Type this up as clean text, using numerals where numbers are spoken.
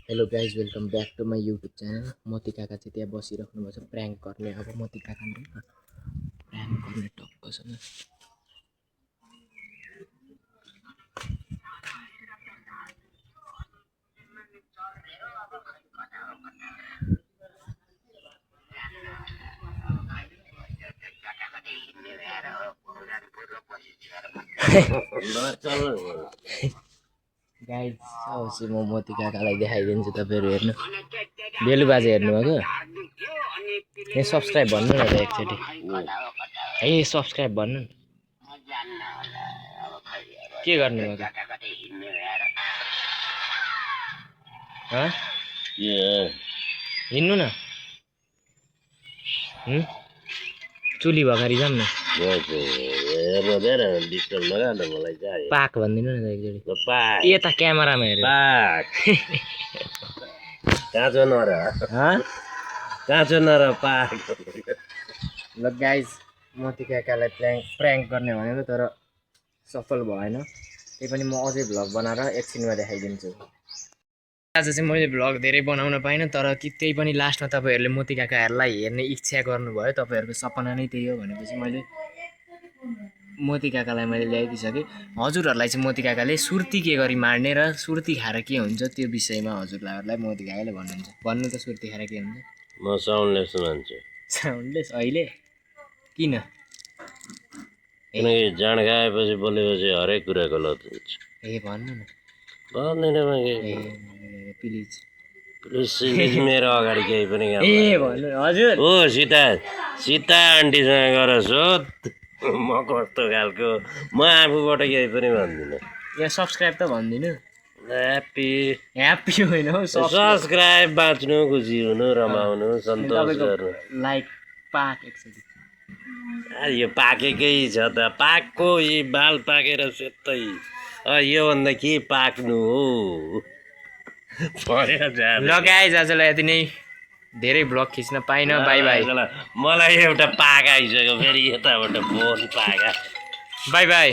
Hello guys welcome back to my YouTube channel. मोती काका चाहिँ त्यहाँ बसिराख्नु भएको छ प्र्याङ्क गर्ने। अब मोती काकाले प्र्याङ्क गर्ने टक्कसँग गाइज अब म मोती काकालाई देखाइदिन्छु। तपाईँहरू हेर्नु, बेलु बाजे हेर्नुभएको? ए सब्सक्राइब भन्नु न त एकचोटि। ए सब्सक्राइब भन्नु न। के गर्नुभएको? हिँड्नु न, चुली भगारी जाऊँ न। पाक भनिदिनु न त एकचोटि। यता क्यामेरामा हेरेर काँचो नर पाक। ल गाइज मोती काकालाई प्र्याङ्क गर्ने भनेको तर सफल भएन। त्यही पनि म अझै भ्लग बनाएर एकछिनमा देखाइदिन्छु। आज चाहिँ मैले भ्लग धेरै बनाउन पाइनँ, तर कि त्यही पनि लास्टमा तपाईँहरूले मोती काकाहरूलाई हेर्ने इच्छा गर्नुभयो। तपाईँहरूको सपना नै त्यही हो भनेपछि मैले मोती काकालाई मैले ल्याइदिइसकेँ। हजुरहरूलाई चाहिँ मोती काकाले सुर्ती के गरी मार्ने र सुर्ती खाएर के हुन्छ त्यो विषयमा हजुरहरूलाई मोती काकाले भन्नुहुन्छ। भन्नु त सुर्ती खाएर के हुन्छ? म साउन्डलेस मान्छु। साउन्डलेस? अहिले किन? किनकि जाँड खाएपछि बोलेपछि हरेक कुरा गलत हुन्छ। ए भन्नु न। भन्दैन ए प्लिज प्लिज मेरो अगाडि केही पनि काम ए भन्नु हजुर। हो सीता सीता आन्टीसँग गएर सोध म कस्तो खालको। म आफूबाट केही पनि भन्दिनँ। यहाँ सब्सक्राइब त भनिदिनु। ह्याप्पी ह्याप्पी होइन हौ, सब्सक्राइब, बाँच्नु, खुसी हुनु, रमाउनु, सन्तोष गर्नु। लाइक पाक एकचोटि। यो पाकेकै छ त। पाकको यी बाल पाकेर सेतै योभन्दा के पाक्नु हो। ल गाइज आजलाई यति नै। धेरै भ्लग खिच्न पाइनँ। By by. मलाई एउटा पाक आइसक्यो फेरि यताबाट फोन पाका। By by.